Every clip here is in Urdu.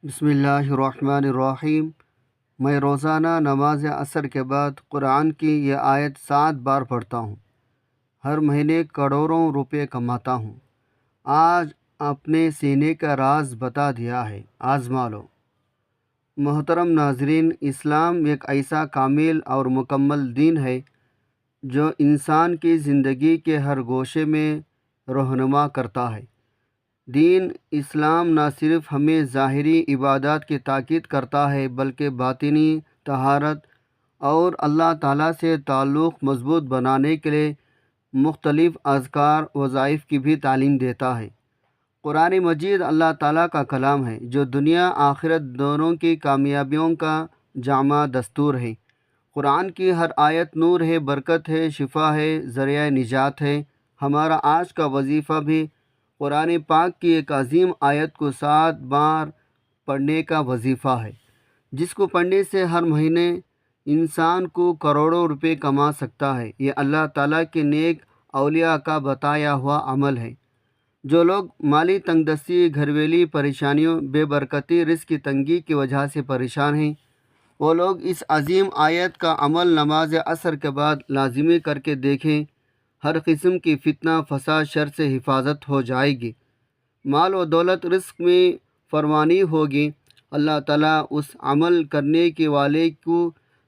بسم اللہ الرحمن الرحیم۔ میں روزانہ نماز عصر کے بعد قرآن کی یہ آیت 7 بار پڑھتا ہوں۔ ہر مہینے کروڑوں روپے کماتا ہوں۔ آج اپنے سینے کا راز بتا دیا ہے، آزما لو۔ محترم ناظرین، اسلام ایک ایسا کامل اور مکمل دین ہے جو انسان کی زندگی کے ہر گوشے میں رہنما کرتا ہے۔ دین اسلام نہ صرف ہمیں ظاہری عبادات کی تاکید کرتا ہے بلکہ باطنی طہارت اور اللہ تعالیٰ سے تعلق مضبوط بنانے کے لیے مختلف اذکار وظائف کی بھی تعلیم دیتا ہے۔ قرآن مجید اللہ تعالیٰ کا کلام ہے جو دنیا آخرت دونوں کی کامیابیوں کا جامع دستور ہے۔ قرآن کی ہر آیت نور ہے، برکت ہے، شفا ہے، ذریعہ نجات ہے۔ ہمارا آج کا وظیفہ بھی قرآن پاک کی ایک عظیم آیت کو 7 بار پڑھنے کا وظیفہ ہے، جس کو پڑھنے سے ہر مہینے انسان کو کروڑوں روپے کما سکتا ہے۔ یہ اللہ تعالیٰ کے نیک اولیاء کا بتایا ہوا عمل ہے۔ جو لوگ مالی تنگ دستی، گھریلو پریشانیوں، بے برکتی، رزق کی تنگی کی وجہ سے پریشان ہیں، وہ لوگ اس عظیم آیت کا عمل نماز عصر کے بعد لازمی کر کے دیکھیں۔ ہر قسم کی فتنہ فساد شر سے حفاظت ہو جائے گی، مال و دولت رزق میں فراوانی ہوگی۔ اللہ تعالیٰ اس عمل کرنے کے والے کو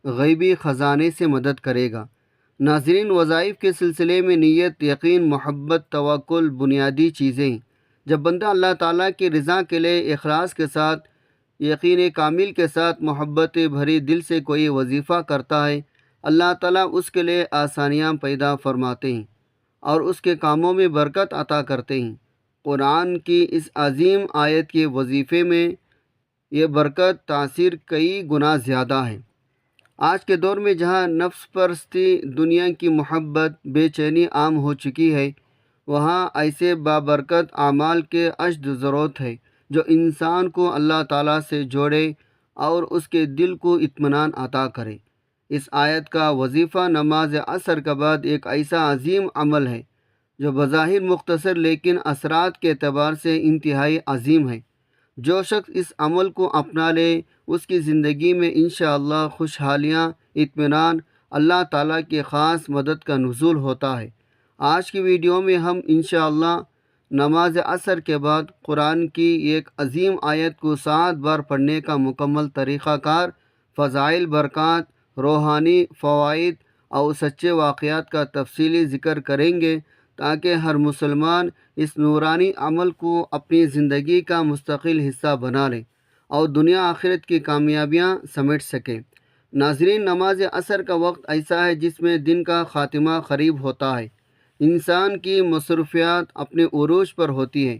غیبی خزانے سے مدد کرے گا۔ ناظرین، وظائف کے سلسلے میں نیت، یقین، محبت، توکل بنیادی چیزیں ہیں۔ جب بندہ اللہ تعالیٰ کی رضا کے لیے اخلاص کے ساتھ، یقین کامل کے ساتھ، محبت بھری دل سے کوئی وظیفہ کرتا ہے، اللہ تعالیٰ اس کے لیے آسانیاں پیدا فرماتے ہیں اور اس کے کاموں میں برکت عطا کرتے ہیں۔ قرآن کی اس عظیم آیت کے وظیفے میں یہ برکت تاثیر کئی گنا زیادہ ہے۔ آج کے دور میں جہاں نفس پرستی، دنیا کی محبت، بے چینی عام ہو چکی ہے، وہاں ایسے بابرکت اعمال کے اشد ضرورت ہے جو انسان کو اللہ تعالیٰ سے جوڑے اور اس کے دل کو اطمینان عطا کرے۔ اس آیت کا وظیفہ نماز عصر کے بعد ایک ایسا عظیم عمل ہے جو بظاہر مختصر لیکن اثرات کے اعتبار سے انتہائی عظیم ہے۔ جو شخص اس عمل کو اپنا لے، اس کی زندگی میں انشاءاللہ خوشحالیاں، اطمینان، اللہ تعالیٰ کی خاص مدد کا نزول ہوتا ہے۔ آج کی ویڈیو میں ہم انشاءاللہ نماز عصر کے بعد قرآن کی ایک عظیم آیت کو 7 بار پڑھنے کا مکمل طریقہ کار، فضائل، برکات، روحانی فوائد اور سچے واقعات کا تفصیلی ذکر کریں گے تاکہ ہر مسلمان اس نورانی عمل کو اپنی زندگی کا مستقل حصہ بنا لے اور دنیا آخرت کی کامیابیاں سمیٹ سکے۔ ناظرین، نماز عصر کا وقت ایسا ہے جس میں دن کا خاتمہ قریب ہوتا ہے، انسان کی مصروفیات اپنے عروج پر ہوتی ہیں۔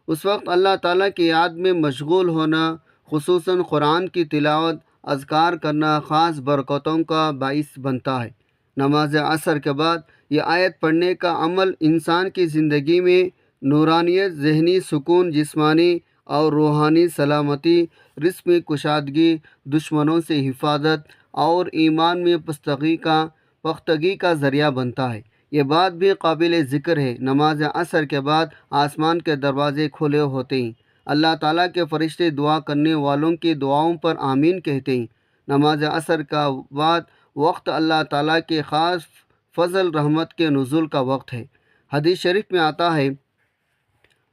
اس وقت اللہ تعالیٰ کی یاد میں مشغول ہونا، خصوصاً قرآن کی تلاوت، اذکار کرنا خاص برکتوں کا باعث بنتا ہے۔ نماز عصر کے بعد یہ آیت پڑھنے کا عمل انسان کی زندگی میں نورانیت، ذہنی سکون، جسمانی اور روحانی سلامتی، رزق میں کشادگی، دشمنوں سے حفاظت اور ایمان میں پختگی کا ذریعہ بنتا ہے۔ یہ بات بھی قابل ذکر ہے، نماز عصر کے بعد آسمان کے دروازے کھلے ہوتے ہیں، اللہ تعالیٰ کے فرشتے دعا کرنے والوں کی دعاؤں پر آمین کہتے ہیں۔ نماز عصر کا بعد وقت اللہ تعالیٰ کے خاص فضل رحمت کے نزول کا وقت ہے۔ حدیث شریف میں آتا ہے،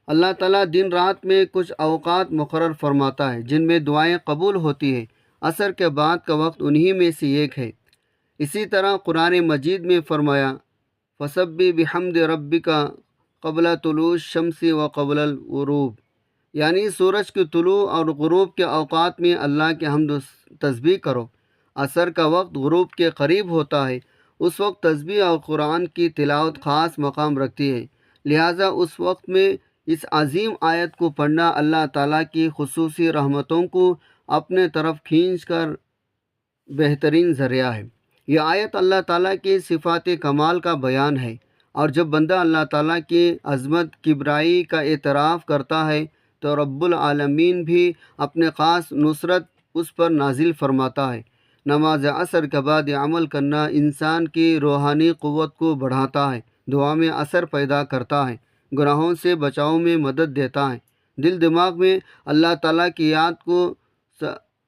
اللہ تعالیٰ دن رات میں کچھ اوقات مقرر فرماتا ہے جن میں دعائیں قبول ہوتی ہیں۔ عصر کے بعد کا وقت انہی میں سے ایک ہے۔ اسی طرح قرآن مجید میں فرمایا، فَسَبِّحْ بِحَمْدِ رَبِّكَ قبل طلوع الشمس و قبل الغروب، یعنی سورج کے طلوع اور غروب کے اوقات میں اللہ کے حمد و تسبیح کرو۔ عصر کا وقت غروب کے قریب ہوتا ہے، اس وقت تسبیح اور قرآن کی تلاوت خاص مقام رکھتی ہے، لہٰذا اس وقت میں اس عظیم آیت کو پڑھنا اللہ تعالیٰ کی خصوصی رحمتوں کو اپنے طرف کھینچ کر بہترین ذریعہ ہے۔ یہ آیت اللہ تعالیٰ کی صفات کمال کا بیان ہے، اور جب بندہ اللہ تعالیٰ کی عظمت، کبریائی کا اعتراف کرتا ہے تو رب العالمین بھی اپنے خاص نصرت اس پر نازل فرماتا ہے۔ نماز عصر کے بعد یہ عمل کرنا انسان کی روحانی قوت کو بڑھاتا ہے، دعا میں اثر پیدا کرتا ہے، گناہوں سے بچاؤ میں مدد دیتا ہے، دل دماغ میں اللہ تعالیٰ کی یاد کو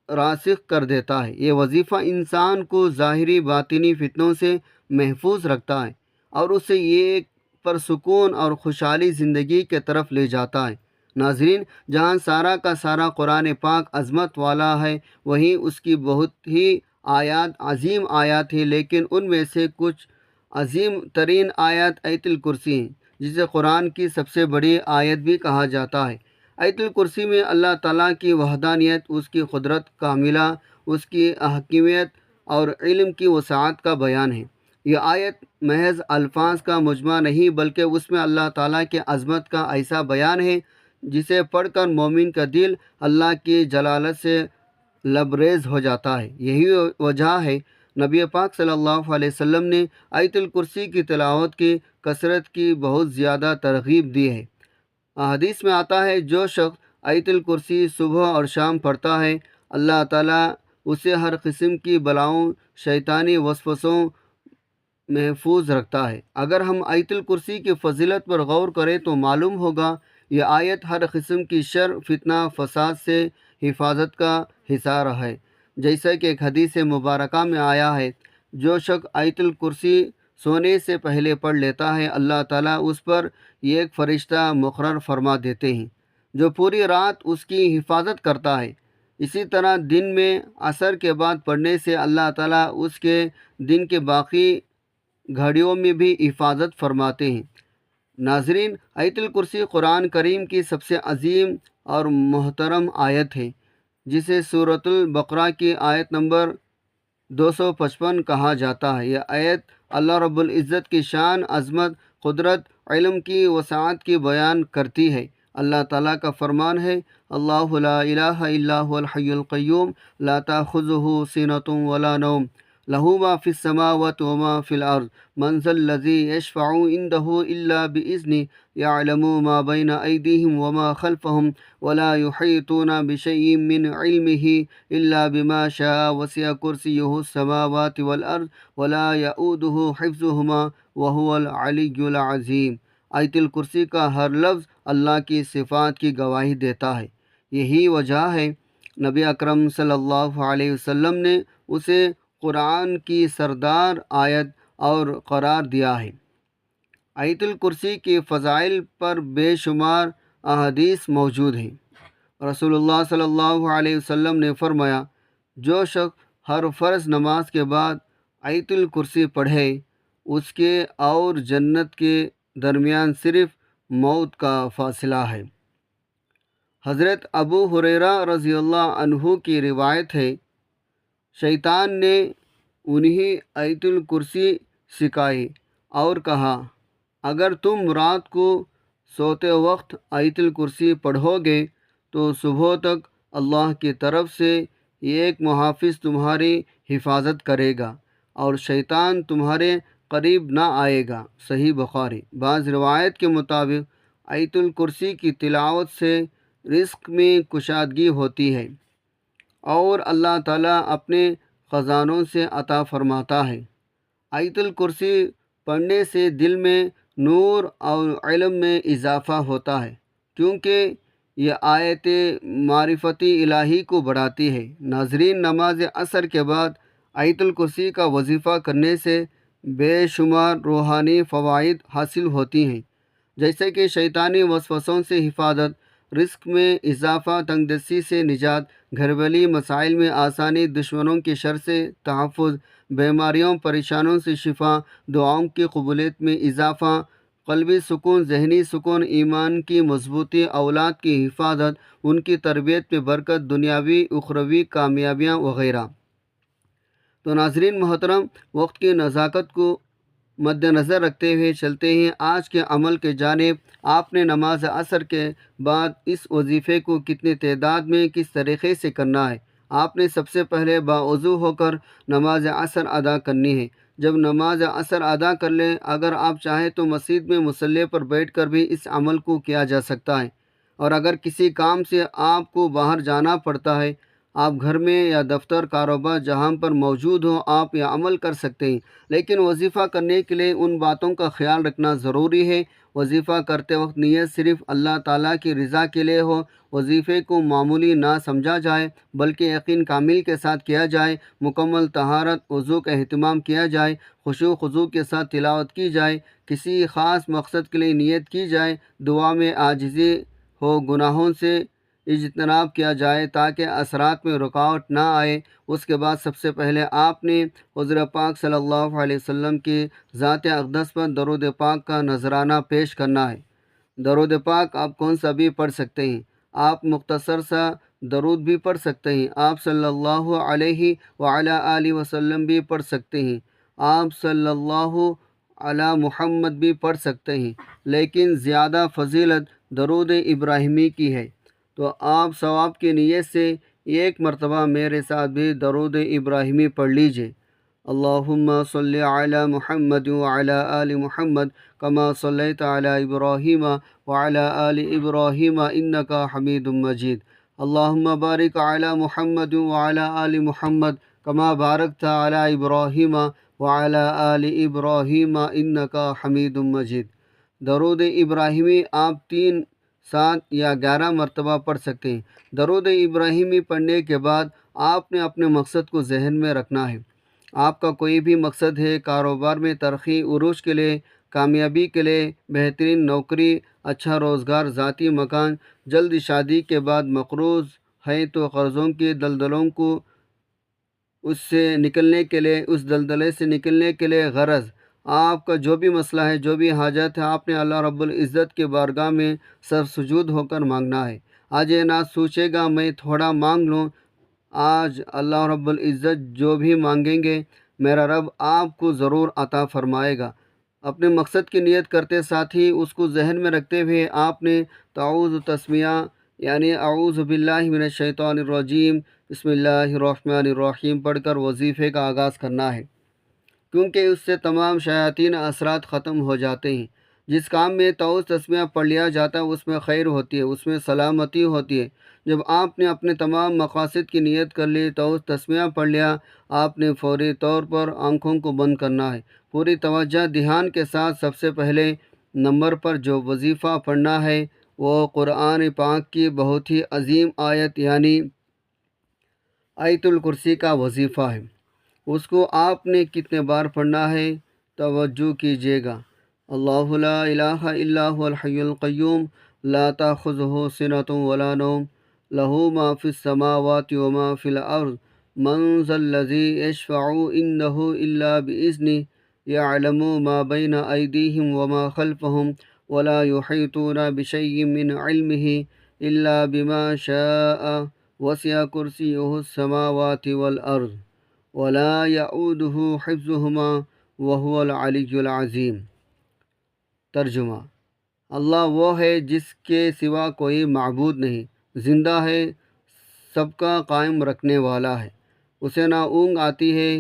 راسخ کر دیتا ہے۔ یہ وظیفہ انسان کو ظاہری باطنی فتنوں سے محفوظ رکھتا ہے اور اسے ایک پرسکون اور خوشحالی زندگی کے طرف لے جاتا ہے۔ ناظرین، جہاں سارا کا سارا قرآن پاک عظمت والا ہے، وہیں اس کی بہت ہی عظیم آیات ہیں، لیکن ان میں سے کچھ عظیم ترین آیات آیت الکرسی ہیں، جسے قرآن کی سب سے بڑی آیت بھی کہا جاتا ہے۔ آیت الکرسی میں اللہ تعالیٰ کی وحدانیت، اس کی قدرت کاملہ، اس کی حکمیت اور علم کی وسعت کا بیان ہے۔ یہ آیت محض الفاظ کا مجموعہ نہیں، بلکہ اس میں اللہ تعالیٰ کی عظمت کا ایسا بیان ہے جسے پڑھ کر مومن کا دل اللہ کی جلالت سے لبریز ہو جاتا ہے۔ یہی وجہ ہے نبی پاک صلی اللہ علیہ وسلم نے آیت الکرسی کی تلاوت کی کثرت کی بہت زیادہ ترغیب دی ہے۔ حدیث میں آتا ہے، جو شخص آیت الکرسی صبح اور شام پڑھتا ہے، اللہ تعالیٰ اسے ہر قسم کی بلاؤں، شیطانی وسوسوں محفوظ رکھتا ہے۔ اگر ہم آیت الکرسی کی فضیلت پر غور کریں تو معلوم ہوگا یہ آیت ہر قسم کی شر، فتنہ، فساد سے حفاظت کا حصار ہے۔ جیسا کہ ایک حدیث مبارکہ میں آیا ہے، جو شخص آیت الکرسی سونے سے پہلے پڑھ لیتا ہے، اللہ تعالیٰ اس پر ایک فرشتہ مقرر فرما دیتے ہیں جو پوری رات اس کی حفاظت کرتا ہے۔ اسی طرح دن میں عصر کے بعد پڑھنے سے اللہ تعالیٰ اس کے دن کے باقی گھڑیوں میں بھی حفاظت فرماتے ہیں۔ ناظرین، آیت الکرسی قرآن کریم کی سب سے عظیم اور محترم آیت ہے، جسے سورۃ البقرہ کی آیت نمبر 255 کہا جاتا ہے۔ یہ آیت اللہ رب العزت کی شان، عظمت، قدرت، علم کی وسعت کی بیان کرتی ہے۔ اللہ تعالیٰ کا فرمان ہے، اللہ لا الہ الا هو الحی القیوم لا تأخذہ سنۃ ولا نوم لہ ما فی السماوات وما فی الارض من ذا الذی یشفع عنده الا بإذنہ یعلم ما بین ایدیہم وما خلفہم ولا یحیطون بشیء من علمہ الا بما شاء وسع کرسیہ السماوات والارض ولا یؤودہ حفظہما وہو العلی العظیم۔ آیت الکرسی کا ہر لفظ اللہ کی صفات کی گواہی دیتا ہے۔ یہی وجہ ہے نبی اکرم صلی اللہ علیہ وسلم نے اسے قرآن کی سردار آیت اور قرار دیا ہے۔ آیت الکرسی کی فضائل پر بے شمار احادیث موجود ہیں۔ رسول اللہ صلی اللہ علیہ وسلم نے فرمایا، جو شخص ہر فرض نماز کے بعد آیت الکرسی پڑھے، اس کے اور جنت کے درمیان صرف موت کا فاصلہ ہے۔ حضرت ابو ہریرہ رضی اللہ عنہ کی روایت ہے، شیطان نے انہیں آیت الکرسی سکھائی اور کہا، اگر تم رات کو سوتے وقت آیت الکرسی پڑھو گے تو صبح تک اللہ کی طرف سے ایک محافظ تمہاری حفاظت کرے گا اور شیطان تمہارے قریب نہ آئے گا۔ صحیح بخاری۔ بعض روایت کے مطابق آیت الکرسی کی تلاوت سے رزق میں کشادگی ہوتی ہے اور اللہ تعالیٰ اپنے خزانوں سے عطا فرماتا ہے۔ آیت الکرسی پڑھنے سے دل میں نور اور علم میں اضافہ ہوتا ہے، کیونکہ یہ آیت معرفتی الہی کو بڑھاتی ہے۔ ناظرین، نماز عصر کے بعد آیت الکرسی کا وظیفہ کرنے سے بے شمار روحانی فوائد حاصل ہوتی ہیں، جیسے کہ شیطانی وسوسوں سے حفاظت، رزق میں اضافہ، تنگ دستی سے نجات، گھریلو مسائل میں آسانی، دشمنوں کی شر سے تحفظ، بیماریوں پریشانوں سے شفا، دعاؤں کی قبولیت میں اضافہ، قلبی سکون، ذہنی سکون، ایمان کی مضبوطی، اولاد کی حفاظت، ان کی تربیت میں برکت، دنیاوی اخروی کامیابیاں وغیرہ۔ تو ناظرین محترم، وقت کی نزاکت کو مد نظر رکھتے ہوئے چلتے ہیں آج کے عمل کے جانب۔ آپ نے نماز عصر کے بعد اس وظیفے کو کتنی تعداد میں کس طریقے سے کرنا ہے؟ آپ نے سب سے پہلے باوضو ہو کر نماز عصر ادا کرنی ہے۔ جب نماز عصر ادا کر لیں، اگر آپ چاہیں تو مسجد میں مصلی پر بیٹھ کر بھی اس عمل کو کیا جا سکتا ہے، اور اگر کسی کام سے آپ کو باہر جانا پڑتا ہے آپ گھر میں یا دفتر کاروبار جہاں پر موجود ہوں آپ یہ عمل کر سکتے ہیں، لیکن وظیفہ کرنے کے لیے ان باتوں کا خیال رکھنا ضروری ہے۔ وظیفہ کرتے وقت نیت صرف اللہ تعالیٰ کی رضا کے لیے ہو، وظیفے کو معمولی نہ سمجھا جائے بلکہ یقین کامل کے ساتھ کیا جائے، مکمل طہارت وضو کا اہتمام کیا جائے، خشوع خضوع کے ساتھ تلاوت کی جائے، کسی خاص مقصد کے لیے نیت کی جائے، دعا میں عاجزی ہو، گناہوں سے اجتناب کیا جائے تاکہ اثرات میں رکاوٹ نہ آئے۔ اس کے بعد سب سے پہلے آپ نے حضور پاک صلی اللہ علیہ وسلم کی ذات اقدس پر درود پاک کا نذرانہ پیش کرنا ہے۔ درود پاک آپ کون سا بھی پڑھ سکتے ہیں، آپ مختصر سا درود بھی پڑھ سکتے ہیں، آپ صلی اللہ علیہ وعلی آلہ وسلم بھی پڑھ سکتے ہیں، آپ صلی اللہ علی محمد بھی پڑھ سکتے ہیں، لیکن زیادہ فضیلت درود ابراہیمی کی ہے۔ تو آپ ثواب کی نیت سے ایک مرتبہ میرے ساتھ بھی درود ابراہیمی پڑھ لیجئے۔ اللہم صلی علی محمد وعلی آل محمد کما صلیت علی ابراہیم وعلی آل ابراہیم انکا حمید مجید۔ اللہم بارک علی محمد وعلی آل محمد کما بارکت علی ابراہیم وعلی آل ابراہیم انکا حمید مجید۔ درود ابراہیمی آپ 3، 7 یا 11 مرتبہ پڑھ سکتے ہیں۔ درود ابراہیمی پڑھنے کے بعد آپ نے اپنے مقصد کو ذہن میں رکھنا ہے۔ آپ کا کوئی بھی مقصد ہے، کاروبار میں ترقی عروج کے لیے، کامیابی کے لیے، بہترین نوکری، اچھا روزگار، ذاتی مکان، جلد شادی کے بعد مقروض ہے تو قرضوں کے دلدلوں کو اس دلدلے سے نکلنے کے لیے غرض آپ کا جو بھی مسئلہ ہے، جو بھی حاجت ہے، آپ نے اللہ رب العزت کے بارگاہ میں سر سجود ہو کر مانگنا ہے۔ آج یہ نہ سوچے گا میں تھوڑا مانگ لوں، آج اللہ رب العزت جو بھی مانگیں گے میرا رب آپ کو ضرور عطا فرمائے گا۔ اپنے مقصد کی نیت کرتے ساتھ ہی اس کو ذہن میں رکھتے ہوئے آپ نے تعوذ تسمیہ یعنی اعوذ باللہ من الشیطان الرجیم بسم اللہ الرحمن الرحیم پڑھ کر وظیفے کا آغاز کرنا ہے، کیونکہ اس سے تمام شیاطین اثرات ختم ہو جاتے ہیں۔ جس کام میں تعوذ تسمیہ پڑھ لیا جاتا ہے اس میں خیر ہوتی ہے، اس میں سلامتی ہوتی ہے۔ جب آپ نے اپنے تمام مقاصد کی نیت کر لی، تعوذ تسمیہ پڑھ لیا، آپ نے فوری طور پر آنکھوں کو بند کرنا ہے، پوری توجہ دھیان کے ساتھ سب سے پہلے نمبر پر جو وظیفہ پڑھنا ہے وہ قرآن پاک کی بہت ہی عظیم آیت یعنی آیت الکرسی کا وظیفہ ہے۔ اس کو آپ نے کتنے بار پڑھنا ہے توجہ کیجیے گا۔ اللہ لا الہ الا هو الحی القیوم لا تأخذہ سنۃ ولا نوم لہ ما فی السماوات وما فی الارض من ذا الذی یشفع عنده الا بإذنہ یعلم ما بین ایدیہم وما خلفہم ولا یحیطون بشیء من علمہ الا بما شاء وسع کرسیہ السماوات والارض ولا یعودہ حفظہما وہو العلی العظیم۔ ترجمہ: اللہ وہ ہے جس کے سوا کوئی معبود نہیں، زندہ ہے، سب کا قائم رکھنے والا ہے، اسے نہ اونگ آتی ہے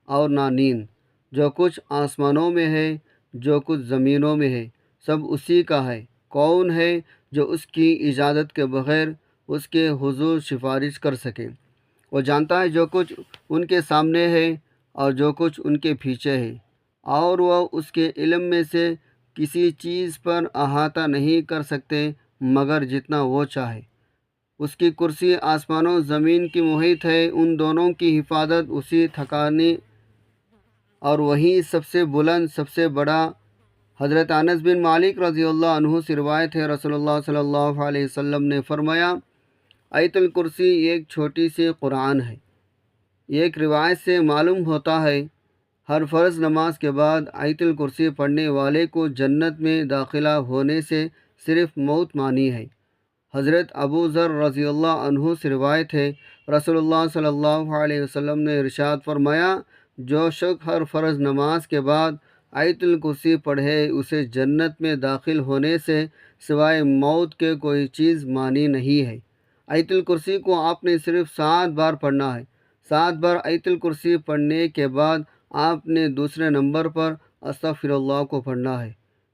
اور نہ نیند۔ جو کچھ آسمانوں میں ہے، جو کچھ زمینوں میں ہے، سب اسی کا ہے۔ کون ہے جو اس کی اجازت کے بغیر اس کے حضور سفارش کر سکے؟ وہ جانتا ہے جو کچھ ان کے سامنے ہے اور جو کچھ ان کے پیچھے ہے، اور وہ اس کے علم میں سے کسی چیز پر احاطہ نہیں کر سکتے مگر جتنا وہ چاہے۔ اس کی کرسی آسمانوں زمین کی محیط ہے، ان دونوں کی حفاظت اسی ٹھکانے اور وہی سب سے بلند، سب سے بڑا۔ حضرت انس بن مالک رضی اللہ عنہ سے روایت ہے، رسول اللہ صلی اللہ علیہ وسلم نے فرمایا، آیت الکرسی ایک چھوٹی سی قرآن ہے۔ ایک روایت سے معلوم ہوتا ہے ہر فرض نماز کے بعد آیت الکرسی پڑھنے والے کو جنت میں داخلہ ہونے سے صرف موت مانی ہے۔ حضرت ابو ذر رضی اللہ عنہ سے روایت ہے، رسول اللہ صلی اللہ علیہ وسلم نے ارشاد فرمایا، جو شخص ہر فرض نماز کے بعد آیت الکرسی پڑھے اسے جنت میں داخل ہونے سے سوائے موت کے کوئی چیز مانی نہیں ہے۔ آیت الکرسی کو آپ نے صرف 7 بار پڑھنا ہے۔ 7 بار آیت الکرسی پڑھنے کے بعد آپ نے دوسرے نمبر پر استغفر اللہ کو پڑھنا ہے۔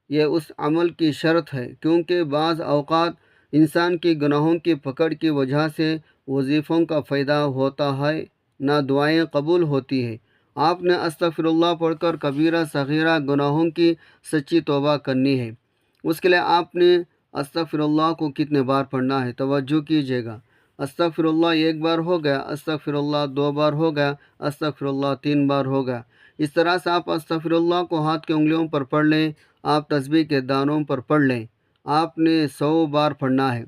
یہ اس عمل کی شرط ہے، کیونکہ بعض اوقات انسان کی گناہوں کی پکڑ کی وجہ سے وظیفوں کا فائدہ ہوتا ہے نہ دعائیں قبول ہوتی ہے۔ آپ نے استغفراللہ پڑھ کر کبیرہ صغیرہ گناہوں کی سچی توبہ کرنی ہے۔ اس کے لیے آپ نے استغفراللہ کو کتنے بار پڑھنا ہے، توجہ کیجیے گا۔ استغفراللہ ایک بار ہو گیا، استغفراللہ دو بار ہو گیا، استغفراللہ تین بار ہو گیا۔ اس طرح سے آپ استغفراللہ کو ہاتھ کی انگلیوں پر پڑھ لیں، آپ تسبیح کے دانوں پر پڑھ لیں۔ آپ نے 100 بار پڑھنا ہے۔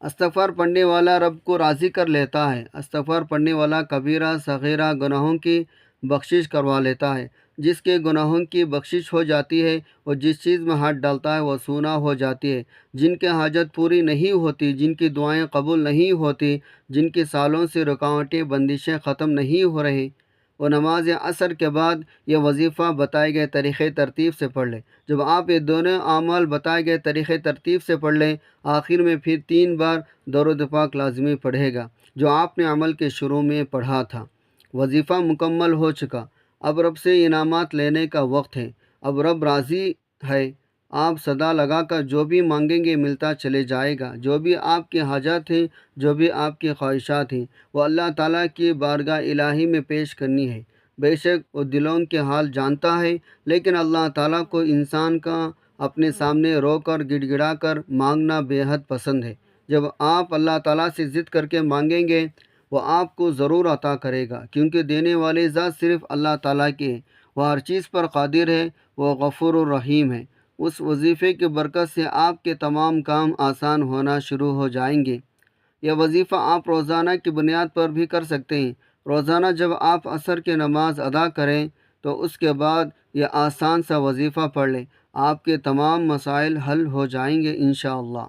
استغفار پڑھنے والا رب کو راضی کر لیتا ہے۔ استغفار پڑھنے والا کبیرہ صغیرہ گناہوں کی بخشش کروا لیتا ہے۔ جس کے گناہوں کی بخشش ہو جاتی ہے، وہ جس چیز میں ہاتھ ڈالتا ہے وہ سونا ہو جاتی ہے۔ جن کی حاجت پوری نہیں ہوتی، جن کی دعائیں قبول نہیں ہوتی، جن کی سالوں سے رکاوٹیں بندشیں ختم نہیں ہو رہی، وہ نماز عصر کے بعد یہ وظیفہ بتائے گئے طریقے ترتیب سے پڑھ لیں۔ جب آپ یہ دونوں اعمال بتائے گئے طریقے ترتیب سے پڑھ لیں، آخر میں پھر 3 بار درود پاک لازمی پڑھے گا جو آپ نے عمل کے شروع میں پڑھا تھا۔ وظیفہ مکمل ہو چکا۔ اب رب سے انعامات لینے کا وقت ہے۔ اب رب راضی ہے۔ آپ صدا لگا کر جو بھی مانگیں گے ملتا چلے جائے گا۔ جو بھی آپ کی حاجات ہیں، جو بھی آپ کی خواہشات ہیں، وہ اللہ تعالیٰ کی بارگاہ الہی میں پیش کرنی ہے۔ بے شک وہ دلوں کے حال جانتا ہے، لیکن اللہ تعالیٰ کو انسان کا اپنے سامنے رو کر گڑ گڑا کر مانگنا بے حد پسند ہے۔ جب آپ اللہ تعالیٰ سے ضد کر کے مانگیں گے، وہ آپ کو ضرور عطا کرے گا، کیونکہ دینے والی ذات صرف اللہ تعالیٰ کی ہے۔ وہ ہر چیز پر قادر ہے، وہ غفور الرحیم ہے۔ اس وظیفے کی برکت سے آپ کے تمام کام آسان ہونا شروع ہو جائیں گے۔ یہ وظیفہ آپ روزانہ کی بنیاد پر بھی کر سکتے ہیں۔ روزانہ جب آپ عصر کی نماز ادا کریں تو اس کے بعد یہ آسان سا وظیفہ پڑھ لیں، آپ کے تمام مسائل حل ہو جائیں گے انشاءاللہ۔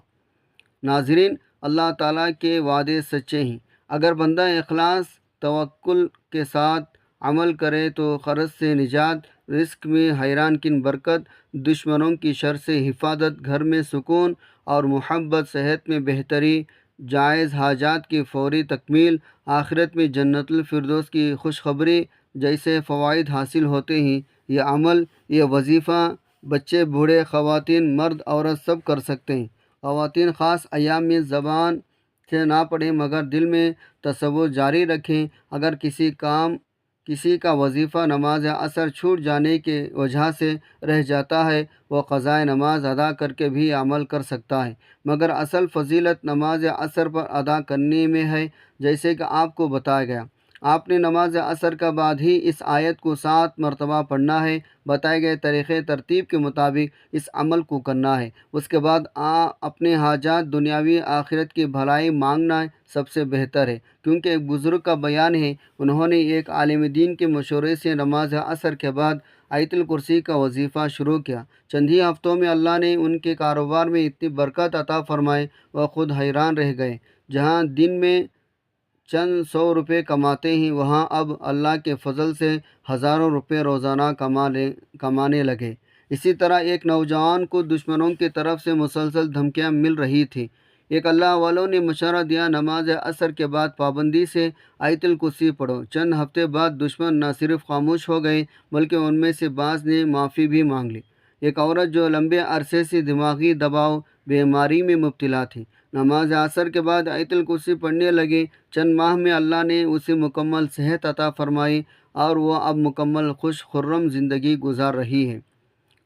ناظرین، اللہ تعالیٰ کے وعدے سچے ہیں۔ اگر بندہ اخلاص توکل کے ساتھ عمل کرے تو قرض سے نجات، رزق میں حیران کن برکت، دشمنوں کی شر سے حفاظت، گھر میں سکون اور محبت، صحت میں بہتری، جائز حاجات کی فوری تکمیل، آخرت میں جنت الفردوس کی خوشخبری جیسے فوائد حاصل ہوتے ہیں۔ یہ عمل، یہ وظیفہ بچے، بوڑھے، خواتین، مرد، عورت سب کر سکتے ہیں۔ خواتین خاص ایام میں زبان سے نہ پڑھیں مگر دل میں تصور جاری رکھیں۔ اگر کسی کا وظیفہ نماز عصر چھوٹ جانے کی وجہ سے رہ جاتا ہے، وہ قضائے نماز ادا کر کے بھی عمل کر سکتا ہے، مگر اصل فضیلت نماز عصر پر ادا کرنے میں ہے، جیسے کہ آپ کو بتایا گیا۔ آپ نے نماز عصر کے بعد ہی اس آیت کو 7 مرتبہ پڑھنا ہے۔ بتائے گئے طریقے ترتیب کے مطابق اس عمل کو کرنا ہے۔ اس کے بعد اپنے حاجات دنیاوی آخرت کی بھلائی مانگنا سب سے بہتر ہے، کیونکہ ایک بزرگ کا بیان ہے، انہوں نے ایک عالم دین کے مشورے سے نماز عصر کے بعد آیت الکرسی کا وظیفہ شروع کیا۔ چند ہی ہفتوں میں اللہ نے ان کے کاروبار میں اتنی برکت عطا فرمائے، وہ خود حیران رہ گئے۔ جہاں دن میں چند 100 روپے کماتے ہیں، وہاں اب اللہ کے فضل سے ہزاروں روپے روزانہ کمانے لگے۔ اسی طرح ایک نوجوان کو دشمنوں کی طرف سے مسلسل دھمکیاں مل رہی تھیں۔ ایک اللہ والوں نے مشورہ دیا، نماز عصر کے بعد پابندی سے آیت الکرسی پڑھو۔ چند ہفتے بعد دشمن نہ صرف خاموش ہو گئے بلکہ ان میں سے بعض نے معافی بھی مانگ لی۔ ایک عورت جو لمبے عرصے سے دماغی دباؤ بیماری میں مبتلا تھی، نماز عصر کے بعد آیت الکرسی پڑھنے لگی۔ چند ماہ میں اللہ نے اسے مکمل صحت عطا فرمائی اور وہ اب مکمل خوش خرم زندگی گزار رہی ہے۔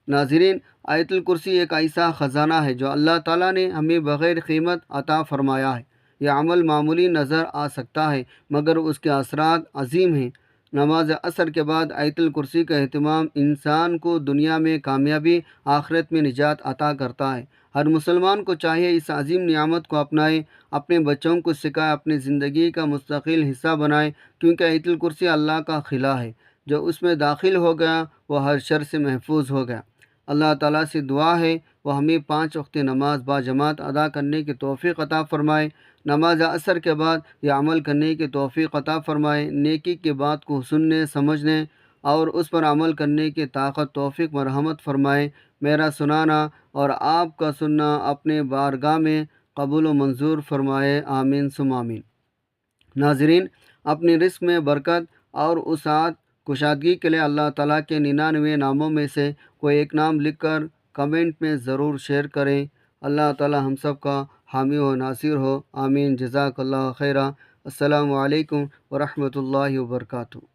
ناظرین، آیت الکرسی ایک ایسا خزانہ ہے جو اللہ تعالیٰ نے ہمیں بغیر قیمت عطا فرمایا ہے۔ یہ عمل معمولی نظر آ سکتا ہے مگر اس کے اثرات عظیم ہیں۔ نماز عصر کے بعد آیت الکرسی کا اہتمام انسان کو دنیا میں کامیابی، آخرت میں نجات عطا کرتا ہے۔ ہر مسلمان کو چاہیے اس عظیم نعمت کو اپنائے، اپنے بچوں کو سکھائے، اپنی زندگی کا مستقل حصہ بنائے، کیونکہ آیت الکرسی اللہ کا خلا ہے۔ جو اس میں داخل ہو گیا وہ ہر شر سے محفوظ ہو گیا۔ اللہ تعالیٰ سے دعا ہے وہ ہمیں 5 وقت نماز باجماعت ادا کرنے کی توفیق عطا فرمائے۔ نماز عصر کے بعد یہ عمل کرنے کی توفیق عطا فرمائے۔ نیکی کی بات کو سننے، سمجھنے اور اس پر عمل کرنے کی طاقت توفیق مرحمت فرمائے۔ میرا سنانا اور آپ کا سننا اپنے بارگاہ میں قبول و منظور فرمائے، آمین ثم آمین۔ ناظرین، اپنی رزق میں برکت اور وسعت کشادگی کے لیے اللہ تعالیٰ کے 99 ناموں میں سے کوئی ایک نام لکھ کر کمنٹ میں ضرور شیئر کریں۔ اللہ تعالیٰ ہم سب کا حامی و ناصر ہو، آمین۔ جزاک اللہ خیرہ۔ السلام علیکم ورحمۃ اللہ وبرکاتہ۔